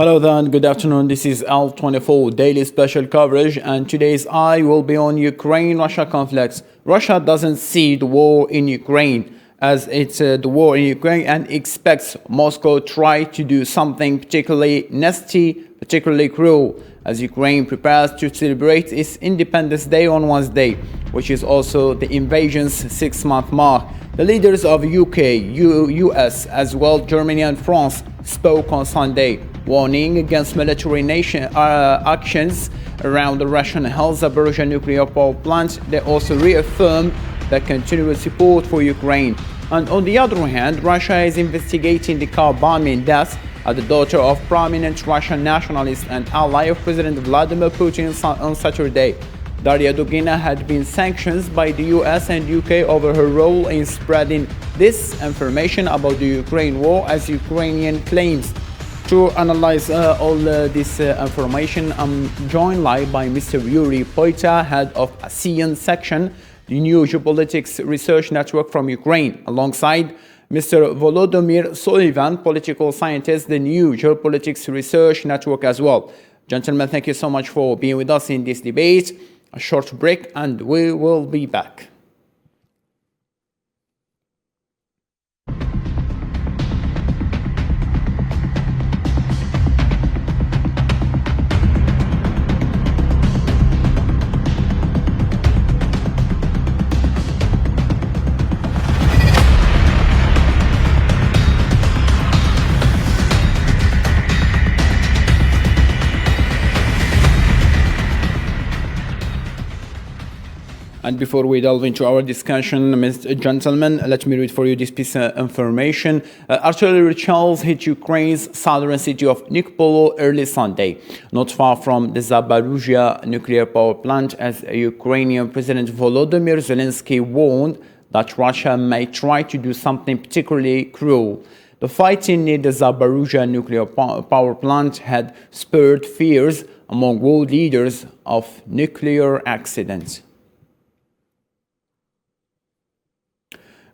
Hello there and good afternoon. This is L24 Daily Special Coverage, and today's eye will be on Ukraine-Russia conflict. Russia doesn't see the war in Ukraine as it's the war in Ukraine and expects Moscow try to do something particularly nasty, particularly cruel, as Ukraine prepares to celebrate its Independence Day on Wednesday, which is also the invasion's 6-month mark. The leaders of UK, US, as well Germany and France spoke on Sunday, warning against military actions around the Russian-held Zaporizhzhia nuclear power plant. They also reaffirmed their continued support for Ukraine. And on the other hand, Russia is investigating the car bombing deaths at the daughter of prominent Russian nationalist and ally of President Vladimir Putin on Saturday. Daria Dugina had been sanctioned by the US and UK over her role in spreading disinformation about the Ukraine war, as Ukrainian claims. To analyze all this information, I'm joined live by Mr. Yuri Poita, head of ASEAN section, the new geopolitics research network from Ukraine, alongside Mr. Volodymyr Sullivan, political scientist, the new geopolitics research network as well. Gentlemen, thank you so much for being with us in this debate. A short break and we will be back. And before we delve into our discussion, gentlemen, let me read for you this piece of information. Artillery shells hit Ukraine's southern city of Nikopol early Sunday, not far from the Zaporizhzhia nuclear power plant, as Ukrainian President Volodymyr Zelensky warned that Russia may try to do something particularly cruel. The fighting near the Zaporizhzhia nuclear power plant had spurred fears among world leaders of nuclear accidents.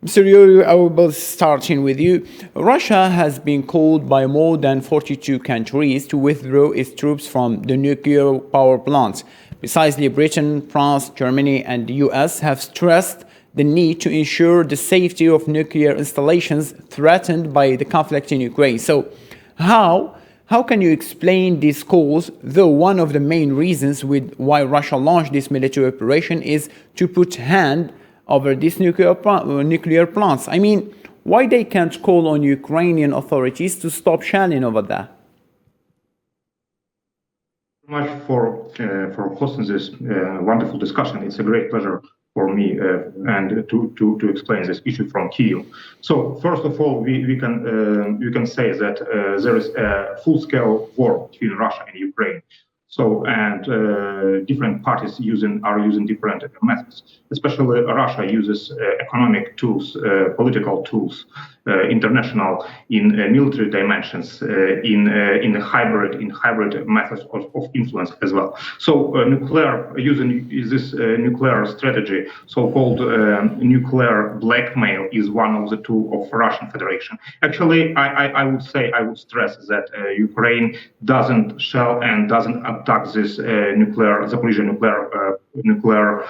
Mr. Yuri, I will be starting with you. Russia has been called by more than 42 countries to withdraw its troops from the nuclear power plants. Precisely, Britain, France, Germany, and the US have stressed the need to ensure the safety of nuclear installations threatened by the conflict in Ukraine. So, how can you explain this calls, though one of the main reasons why Russia launched this military operation is to put hand over these nuclear plants? I mean, why they can't call on Ukrainian authorities to stop shelling over there? Much for hosting this wonderful discussion. It's a great pleasure for me and to explain this issue from Kyiv. So first of all, we can say that there is a full-scale war between Russia and Ukraine. So, and different parties are using different methods. Especially Russia uses economic tools, political tools, international in military dimensions, in hybrid methods of influence as well. So, using this nuclear strategy, so-called nuclear blackmail, is one of the tools of Russian Federation. Actually, I would stress that Ukraine doesn't shell and doesn't attack this Zaporizhzhia nuclear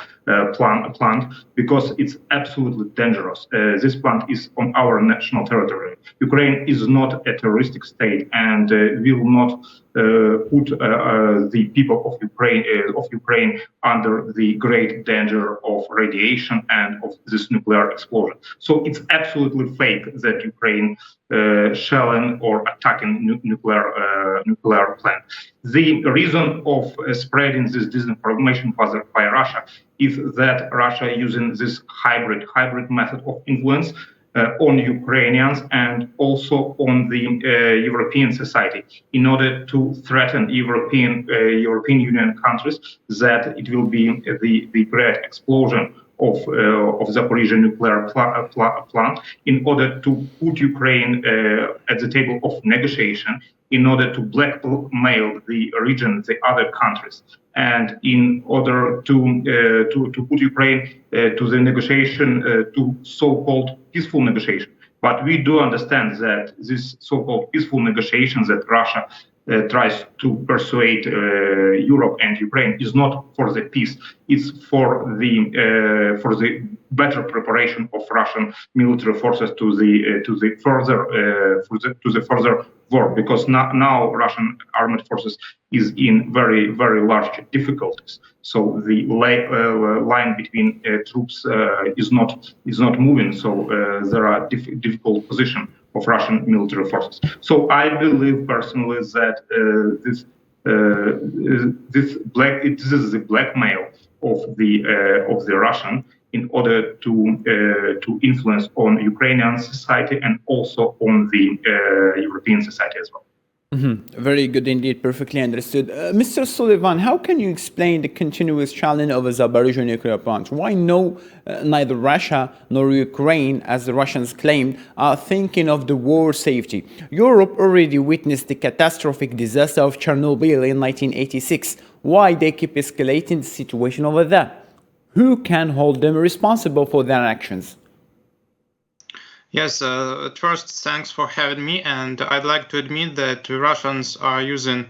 plant because it's absolutely dangerous. This plant is on our national territory. Ukraine is not a terroristic state and will not put the people of Ukraine under the great danger of radiation and of this nuclear explosion. So it's absolutely fake that Ukraine shelling or attacking nuclear plant. The reason of spreading this disinformation by Russia is that Russia using this hybrid method of influence on Ukrainians and also on the European society in order to threaten European Union countries that it will be the great explosion of Zaporizhzhia nuclear plant in order to put Ukraine at the table of negotiation, in order to blackmail the region, the other countries, and in order to put Ukraine to the negotiation, to so-called peaceful negotiation. But we do understand that this so-called peaceful negotiations that Russia tries to persuade Europe and Ukraine is not for the peace; it's for the better preparation of Russian military forces to the further war. Because now Russian armed forces is in very large difficulties. So the line between troops is not moving. So there are difficult position of Russian military forces. So I believe personally that this is the blackmail of the Russian in order to influence on Ukrainian society and also on the European society as well. Very good indeed, perfectly understood. Mr. Sullivan, how can you explain the continuous challenge of a Zaporizhzhia nuclear plant? Why neither Russia nor Ukraine, as the Russians claimed, are thinking of the war safety? Europe already witnessed the catastrophic disaster of Chernobyl in 1986. Why they keep escalating the situation over there? Who can hold them responsible for their actions? Yes, at first, thanks for having me, and I'd like to admit that Russians are using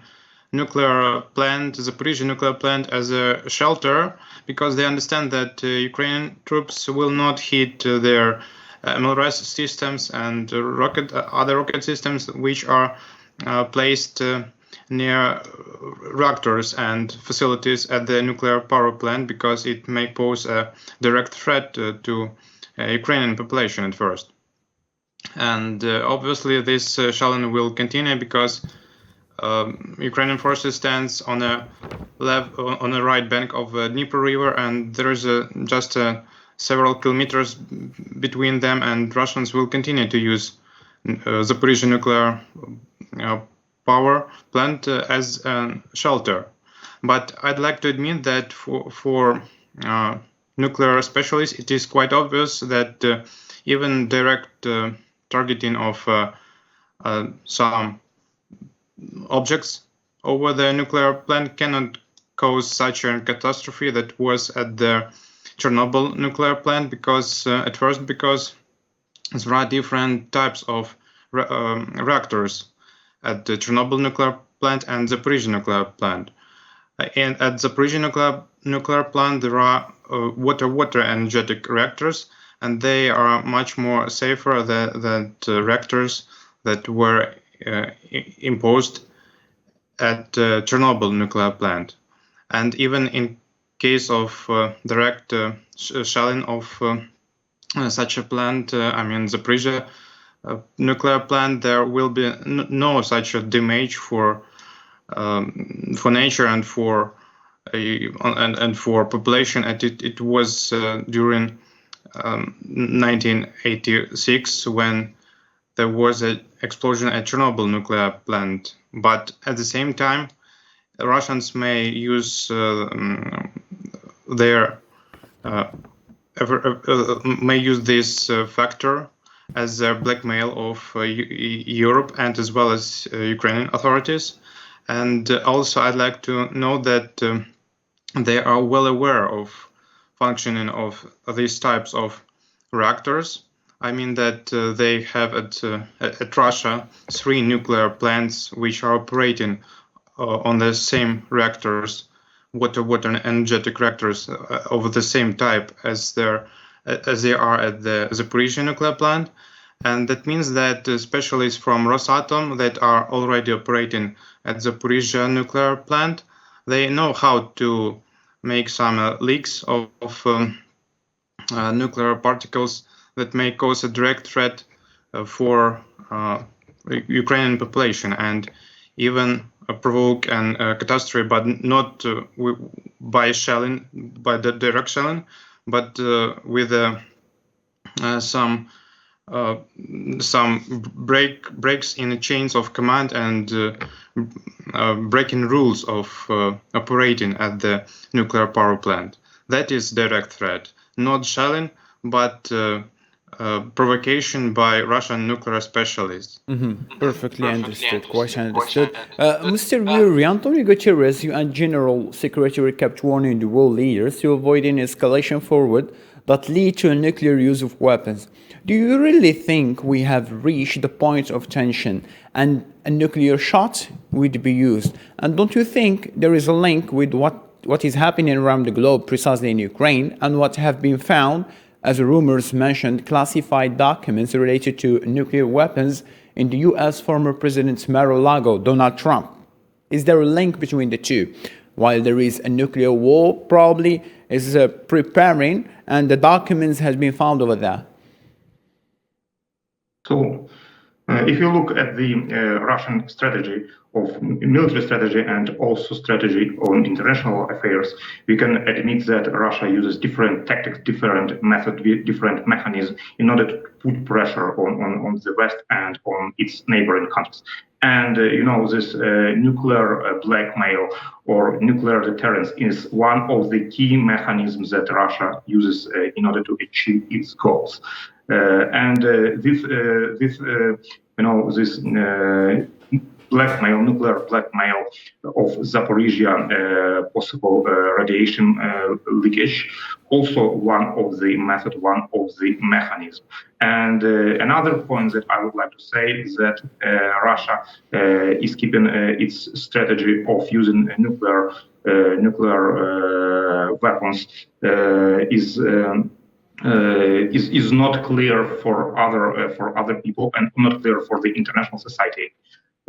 Zaporizhzhia nuclear plant as a shelter, because they understand that Ukrainian troops will not hit their MLRS systems and other rocket systems which are placed near reactors and facilities at the nuclear power plant, because it may pose a direct threat to Ukrainian population at first. And obviously this challenge will continue because Ukrainian forces stands on the right bank of Dnieper River, and there is just several kilometers between them, and Russians will continue to use Zaporizhzhia nuclear power plant as a shelter. But I'd like to admit that for nuclear specialists, it is quite obvious that even direct targeting of some objects over the nuclear plant cannot cause such a catastrophe that was at the Chernobyl nuclear plant, because there are different types of reactors at the Chernobyl nuclear plant and Zaporizhzhia nuclear plant. And at Zaporizhzhia nuclear plant there are water energetic reactors, and they are much more safer than reactors that were imposed at Chernobyl nuclear plant. And even in case of direct shelling of such a plant, Zaporizhzhia nuclear plant, there will be no such a damage for nature and for population. And it was during 1986 when there was an explosion at Chernobyl nuclear plant. But at the same time, Russians may use this factor as a blackmail of Europe and as well as Ukrainian authorities. And also I'd like to know that they are well aware of functioning of these types of reactors. I mean that they have at Russia 3 nuclear plants which are operating on the same reactors, water energetic reactors of the same type as they are at the Zaporizhzhia nuclear plant. And that means that specialists from Rosatom that are already operating at Zaporizhzhia nuclear plant, they know how to make some leaks of nuclear particles that may cause a direct threat for Ukrainian population and even provoke a catastrophe, but not by the direct shelling, but with some breaks in the chains of command and breaking rules of operating at the nuclear power plant. That is direct threat, not shelling, but provocation by Russian nuclear specialists. Perfectly understood, quite understood. Mr. Yuri, Antonio Guterres, UN General Secretary, kept warning the world leaders to avoid an escalation forward that lead to a nuclear use of weapons. Do you really think we have reached the point of tension and a nuclear shot would be used? And don't you think there is a link with what is happening around the globe, precisely in Ukraine, and what have been found, as rumors mentioned, classified documents related to nuclear weapons in the US former President Mar-a-Lago, Donald Trump? Is there a link between the two? While there is a nuclear war, probably is preparing, and the documents has been found over there. So, if you look at the Russian strategy of military strategy and also strategy on international affairs, we can admit that Russia uses different tactics, different methods, different mechanisms in order to put pressure on the West and on its neighboring countries. And this nuclear blackmail or nuclear deterrence is one of the key mechanisms that Russia uses in order to achieve its goals. Nuclear blackmail of Zaporizhzhia possible radiation leakage, also one of the mechanisms. And another point that I would like to say is that Russia is keeping its strategy of using nuclear weapons is not clear for other people and not clear for the international society.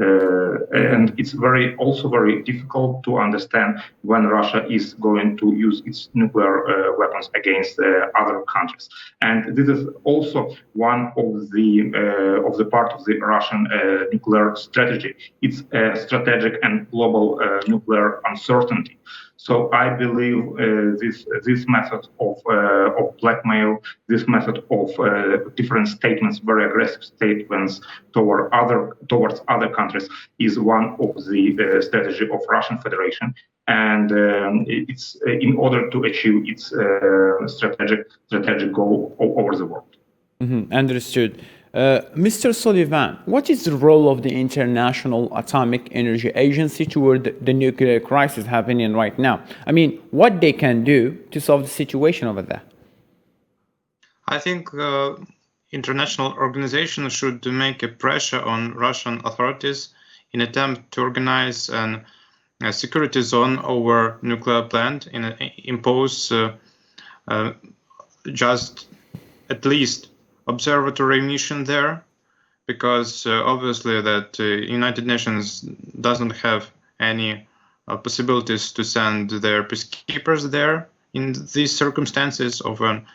And it's also very difficult to understand when Russia is going to use its nuclear weapons against other countries. And this is also one of the part of the Russian nuclear strategy. It's a strategic and global nuclear uncertainty. So I believe this method of blackmail, this method of different statements, very aggressive statements towards other countries, is one of the strategy of Russian Federation, and it's in order to achieve its strategic goal over the world. Understood. Mr. Sullivan, what is the role of the International Atomic Energy Agency toward the nuclear crisis happening right now? I mean, what they can do to solve the situation over there? I think international organizations should make a pressure on Russian authorities in attempt to organize a security zone over nuclear plant and impose just at least observatory mission there, because obviously that United Nations doesn't have any possibilities to send their peacekeepers there in these circumstances of an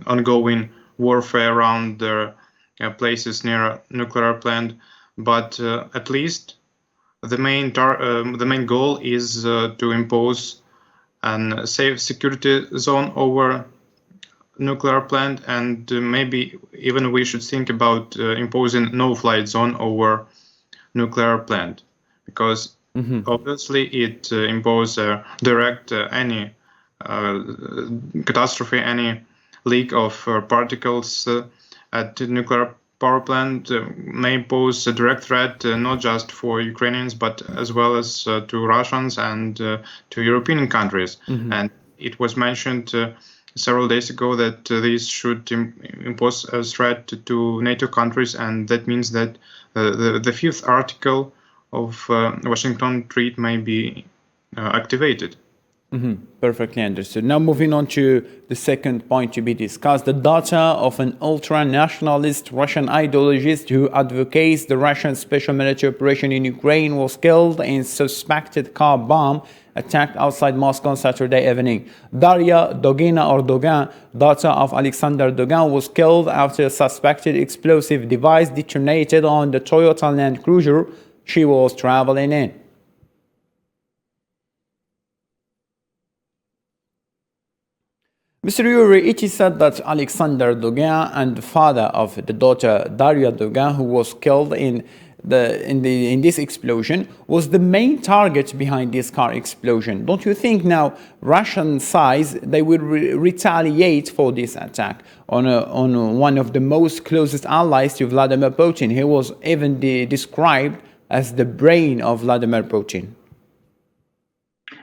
ongoing warfare around their places near nuclear plant. But at least the main goal is to impose a safe security zone over nuclear plant, and maybe even we should think about imposing no-flight zone over nuclear plant, because obviously it imposes direct any catastrophe, any leak of particles at the nuclear power plant may pose a direct threat not just for Ukrainians but as well as to Russians and to European countries. And it was mentioned several days ago that this should impose a threat to NATO countries, and that means that the fifth article of Washington Treaty may be activated. Perfectly understood. Now moving on to the second point to be discussed, the daughter of an ultra-nationalist Russian ideologist who advocates the Russian special military operation in Ukraine was killed in suspected car bomb attacked outside Moscow on Saturday evening. Daria Dogina or Dogan, daughter of Alexander Dogan, was killed after a suspected explosive device detonated on the Toyota Land Cruiser she was traveling in. Mr. Yuri, it is said that Alexander Dogan and the father of the daughter Daria Dogan, who was killed in this explosion, was the main target behind this car explosion. Don't you think now Russian sides they will retaliate for this attack on one of the most closest allies to Vladimir Putin? He was even described as the brain of Vladimir Putin.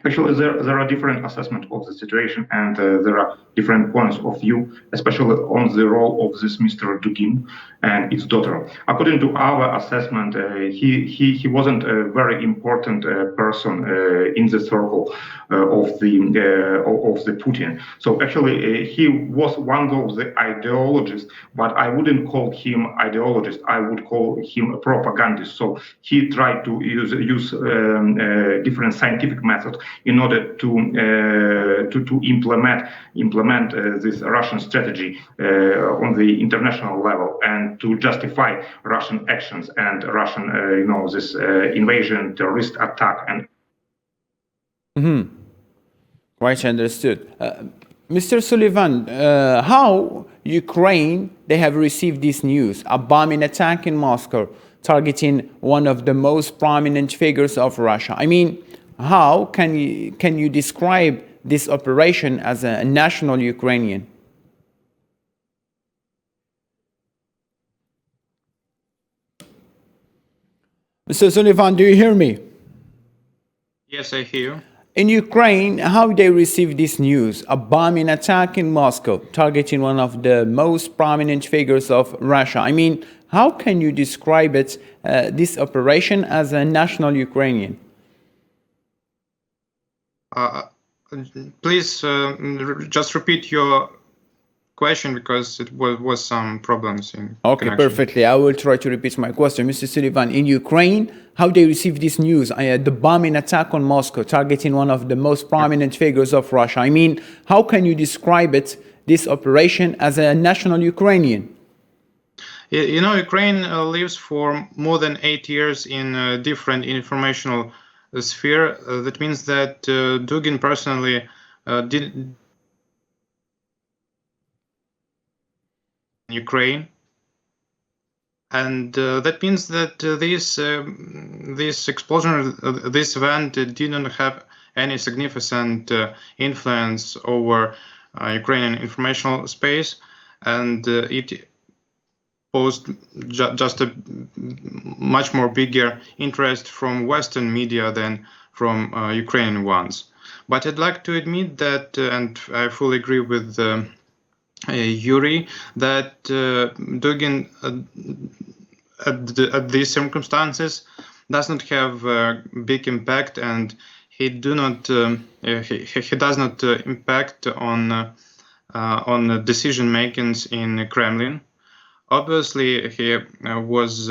Actually, there are different assessments of the situation, and there are different points of view, especially on the role of this Mr. Dugin and its daughter. According to our assessment, he wasn't a very important person in the circle of the Putin. So actually, he was one of the ideologists, but I wouldn't call him ideologist. I would call him a propagandist. So he tried to use different scientific methods in order to implement this Russian strategy on the international level and to justify Russian actions and Russian, this invasion, terrorist attack, and. Right, understood. Mr. Sullivan, how Ukraine, they have received this news, a bombing attack in Moscow targeting one of the most prominent figures of Russia? I mean, how can you describe this operation as a national Ukrainian? Mr. Sullivan, do you hear me? Yes, I hear you. In Ukraine, how they receive this news, a bombing attack in Moscow targeting one of the most prominent figures of Russia? I mean, how can you describe it, this operation, as a national Ukrainian? Please just repeat your question, because it was some problems in Okay, connection. perfectly. I will try to repeat my question. Mr. Sullivan, in Ukraine, how they receive this news, the bombing attack on Moscow targeting one of the most prominent figures of Russia? I mean, how can you describe it, this operation, as a national Ukrainian? Ukraine lives for more than 8 years in a different informational sphere. That means that Dugin personally did Ukraine, and that means that this explosion, this event, didn't have any significant influence over Ukrainian informational space, and it posed just a much more bigger interest from Western media than from Ukrainian ones. But I'd like to admit that, and I fully agree with Yuri, that Dugin at these circumstances does not have a big impact, and he does not impact on decision makings in Kremlin. Obviously, he was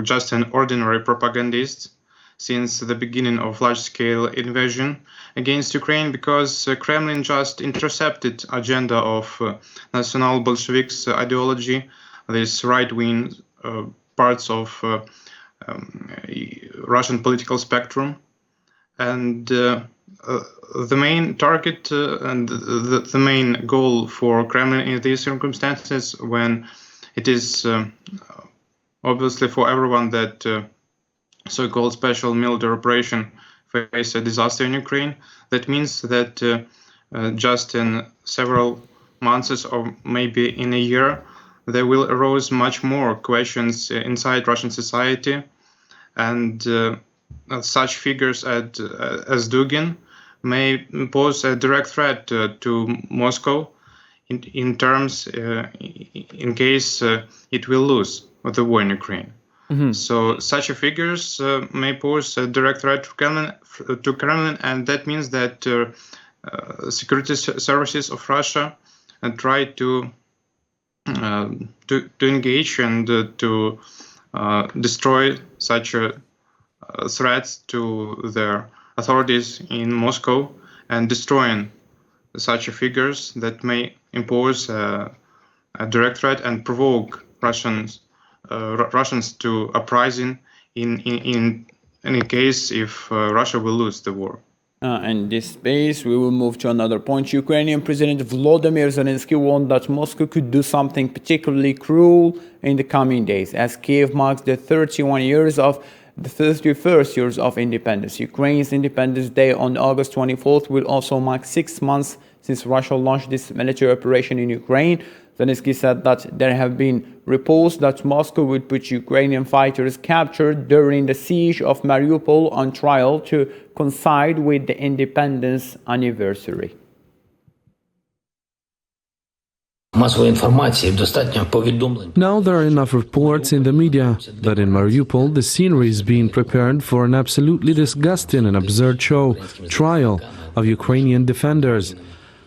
just an ordinary propagandist since the beginning of large-scale invasion against Ukraine, because Kremlin just intercepted agenda of National Bolsheviks ideology, this right-wing parts of Russian political spectrum, and the main target and the main goal for Kremlin in these circumstances, when it is obviously for everyone that so-called special military operation face a disaster in Ukraine, that means that just in several months or maybe in a year, there will arise much more questions inside Russian society, and such figures as Dugin may pose a direct threat to Moscow in terms in case it will lose the war in Ukraine. So such figures may pose a direct threat to Kremlin, and that means that security services of Russia try to engage and to destroy such threats to their authorities in Moscow, and destroying such figures that may impose a direct threat and provoke Russians to uprising in any case if Russia will lose the war. In this space, we will move to another point. Ukrainian President Volodymyr Zelensky warned that Moscow could do something particularly cruel in the coming days, as Kiev marks the 31st years of independence. Ukraine's Independence Day on August 24th will also mark 6 months since Russia launched this military operation in Ukraine. Zelensky said that there have been reports that Moscow would put Ukrainian fighters captured during the siege of Mariupol on trial to coincide with the independence anniversary. Now there are enough reports in the media that in Mariupol the scenery is being prepared for an absolutely disgusting and absurd trial of Ukrainian defenders,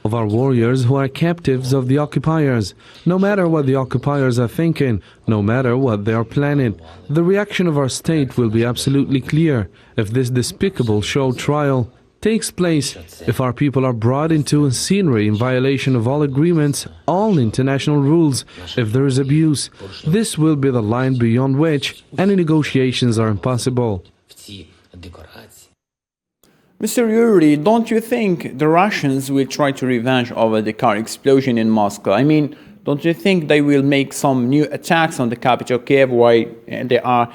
of our warriors who are captives of the occupiers. No matter what the occupiers are thinking, no matter what they are planning, the reaction of our state will be absolutely clear if this despicable trial takes place, if our people are brought into a scenery in violation of all agreements, all international rules, if there is abuse. This will be the line beyond which any negotiations are impossible. Mr. Yuri, don't you think the Russians will try to revenge over the car explosion in Moscow? I mean, don't you think they will make some new attacks on the capital Kiev while they are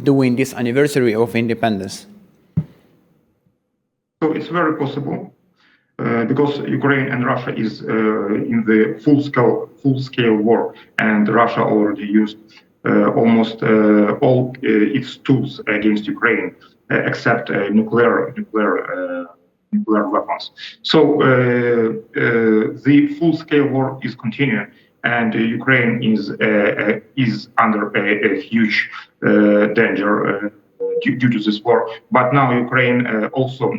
doing this anniversary of independence? So it's very possible because Ukraine and Russia is in the full-scale war, and Russia already used almost all its tools against Ukraine, except nuclear weapons. So the full-scale war is continuing, and Ukraine is under a huge danger due to this war. But now Ukraine also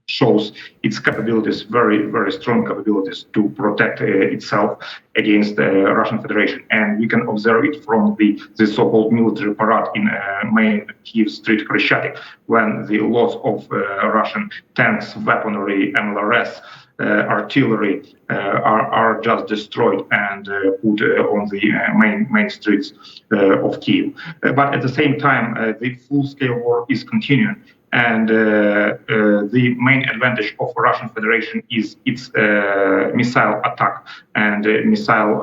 shows its capabilities, very, very strong capabilities to protect itself against the Russian Federation. And we can observe it from the so-called military parade in main Kiev street Kreshchatik, when the loss of Russian tanks, weaponry, MLRS, artillery are just destroyed and put on the main streets of Kiev. But at the same time, the full-scale war is continuing. And the main advantage of Russian Federation is its missile attack and missile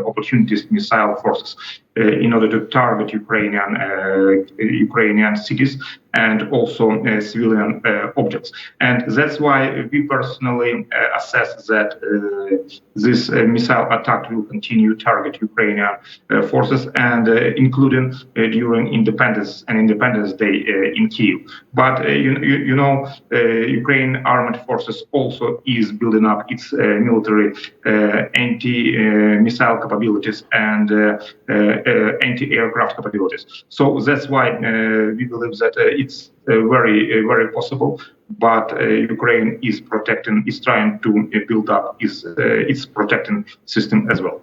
opportunities, missile forces, in order to target Ukrainian cities and also civilian objects. And that's why we personally assess that this missile attack will continue to target Ukrainian forces, and including during Independence Day in Kiev. But Ukraine armed forces also is building up its military anti-missile capabilities and anti-aircraft capabilities. So that's why we believe that it's very, very possible. But Ukraine is trying to build up its protecting system as well.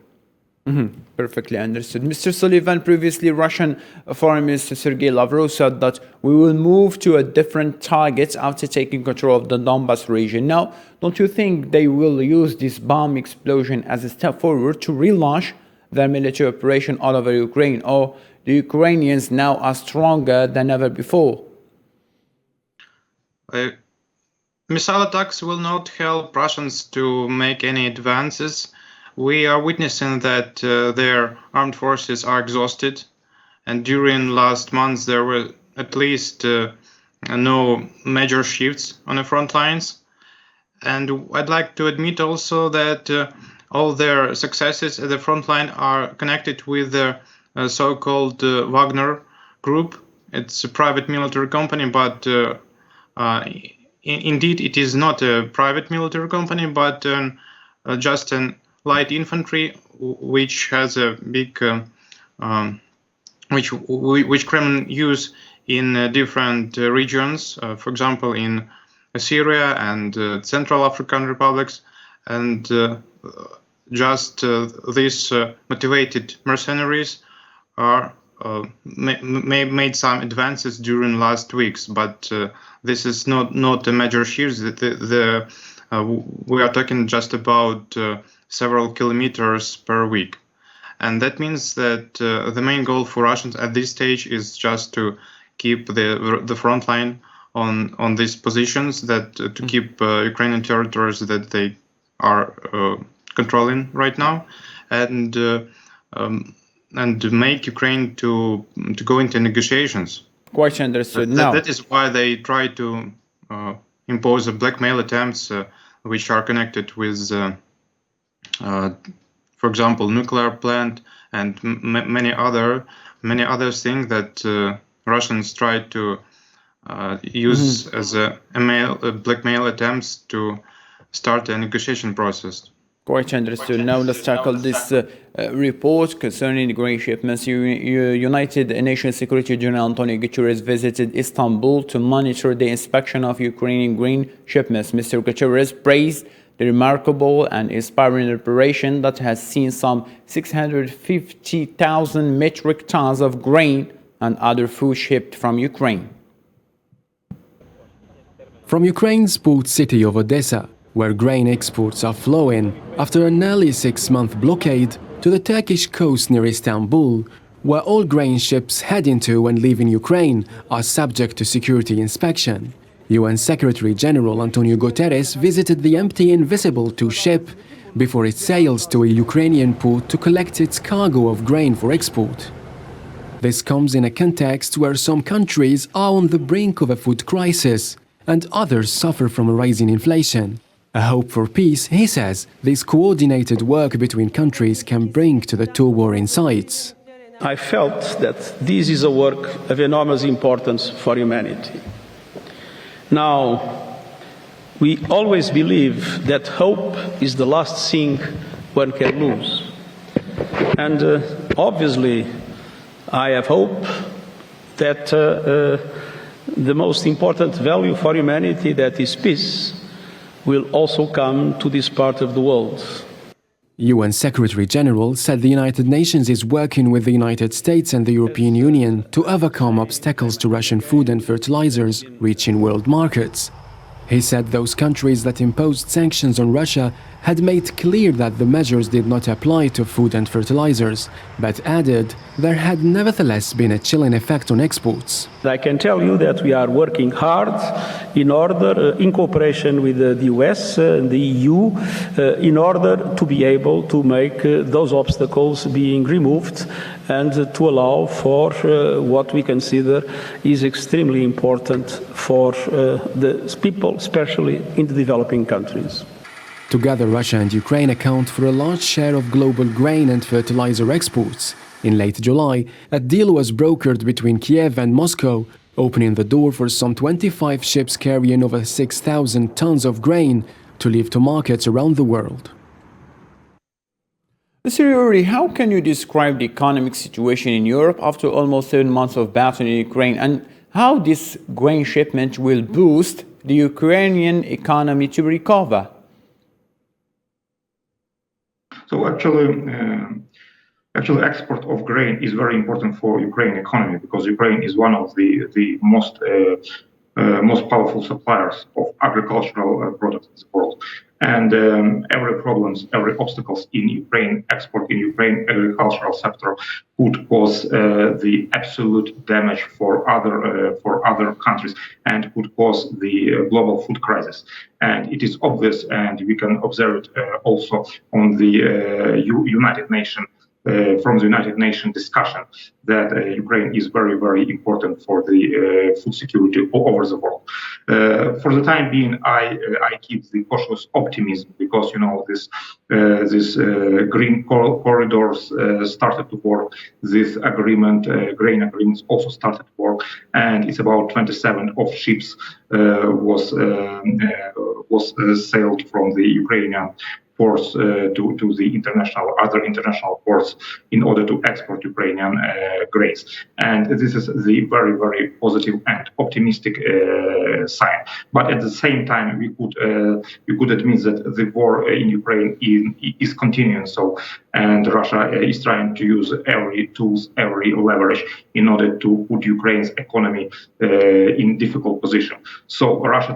Perfectly understood. Mr. Sullivan, previously Russian Foreign Minister Sergei Lavrov said that we will move to a different target after taking control of the Donbas region. Now, don't you think they will use this bomb explosion as a step forward to relaunch their military operation all over Ukraine, or the Ukrainians now are stronger than ever before? Missile attacks will not help Russians to make any advances. We are witnessing that their armed forces are exhausted, and during last months there were at least no major shifts on the front lines. And I'd like to admit also that all their successes at the front line are connected with the so-called Wagner group. It's a private military company, but indeed it is not a private military company, but just an light infantry, which has a big, which Kremlin use in different regions, for example, in Syria and Central African republics, and these motivated mercenaries are made some advances during last weeks, but this is not a major shift. We are talking just about several kilometers per week, and that means that the main goal for Russians at this stage is just to keep the front line on these positions, that to keep Ukrainian territories that they are controlling right now, and make Ukraine to go into negotiations. Quite understood. Now that is why they try to impose blackmail attempts which are connected with for example, nuclear plant and many other things that Russians try to use as a blackmail attempts to start a negotiation process. Quite understood. Now let's tackle this report concerning grain shipments. United Nations Secretary General Antonio Guterres visited Istanbul to monitor the inspection of Ukrainian grain shipments. Mr. Guterres praised the remarkable and inspiring operation that has seen some 650,000 metric tons of grain and other food shipped from Ukraine. From Ukraine's port city of Odessa, where grain exports are flowing after a nearly 6-month blockade, to the Turkish coast near Istanbul, where all grain ships heading to and leaving Ukraine are subject to security inspection. UN Secretary General Antonio Guterres visited the empty Invisible 2 ship before it sails to a Ukrainian port to collect its cargo of grain for export. This comes in a context where some countries are on the brink of a food crisis and others suffer from a rising inflation. A hope for peace, he says, this coordinated work between countries can bring to the two warring sides. I felt that this is a work of enormous importance for humanity. Now, we always believe that hope is the last thing one can lose. And obviously, I have hope that the most important value for humanity, that is peace, will also come to this part of the world. UN Secretary General said the United Nations is working with the United States and the European Union to overcome obstacles to Russian food and fertilizers reaching world markets. He said those countries that imposed sanctions on Russia had made clear that the measures did not apply to food and fertilizers, but added there had nevertheless been a chilling effect on exports. I can tell you that we are working hard in order, in cooperation with the US and the EU, in order to be able to make those obstacles being removed and to allow for what we consider is extremely important for the people, especially in the developing countries. Together, Russia and Ukraine account for a large share of global grain and fertilizer exports. In late July, a deal was brokered between Kiev and Moscow, opening the door for some 25 ships carrying over 6,000 tons of grain to leave to markets around the world. Mr. Yuri, how can you describe the economic situation in Europe after almost 7 months of battle in Ukraine, and how this grain shipment will boost the Ukrainian economy to recover? So actually, export of grain is very important for Ukraine economy because Ukraine is one of the most powerful suppliers of agricultural products in the world. And every obstacles in Ukraine, export in Ukraine agricultural sector could cause the absolute damage for other countries and could cause the global food crisis. And it is obvious, and we can observe it also on the United Nations. From the United Nations discussion that Ukraine is very, very important for the food security all over the world. For the time being, I keep the cautious optimism because this green corridors started to work. This agreement, grain agreements, also started to work, and it's about 27 of ships was sailed from the Ukrainian ports to the other international ports in order to export Ukrainian grains. And this is the very, very positive and optimistic sign. But at the same time, we could admit that the war in Ukraine is continuing. And Russia is trying to use every tools, every leverage in order to put Ukraine's economy in difficult position. So Russia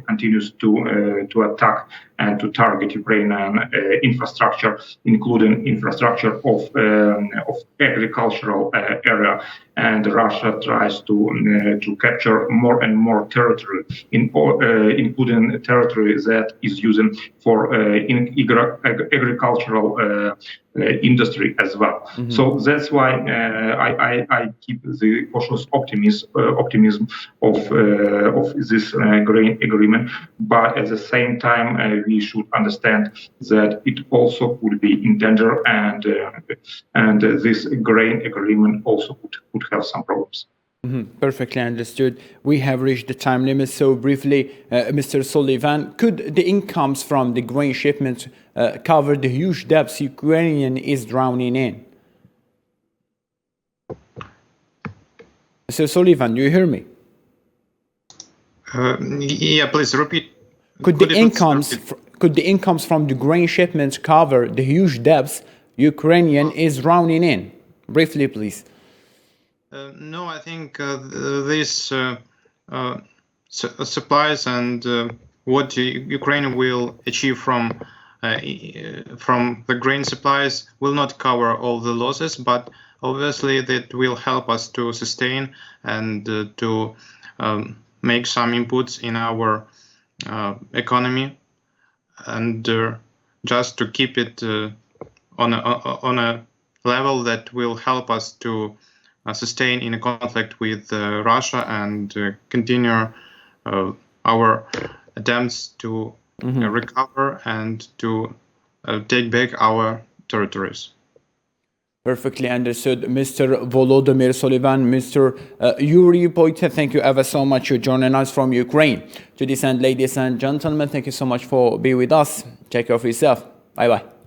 continues to attack and to target Ukrainian infrastructure, including infrastructure of agricultural area. And Russia tries to capture more and more territory, including territory that is used for agricultural industry as well. So that's why I keep the cautious optimism of this grain agreement. But at the same time, we should understand that it also could be in danger, and this grain agreement also could have some problems. Perfectly understood. We have reached the time limit. So briefly, Mr. Sullivan, could the incomes from the grain shipments cover the huge debts Ukraine is drowning in? Mr. Sullivan, do you hear me? Yeah, please repeat. Could the incomes from the grain shipments cover the huge debts Ukraine is drowning in? Briefly, please. No, I think these supplies and what Ukraine will achieve from the grain supplies will not cover all the losses, but obviously that will help us to sustain and to make some inputs in our economy, and just to keep it on a level that will help us to sustain in a conflict with Russia and continue our attempts to recover and to take back our territories. Perfectly understood. Mr. Volodymyr Sullivan, Mr. Yuri Poita, thank you ever so much for joining us from Ukraine. To this end, ladies and gentlemen, thank you so much for being with us. Take care of yourself. Bye-bye.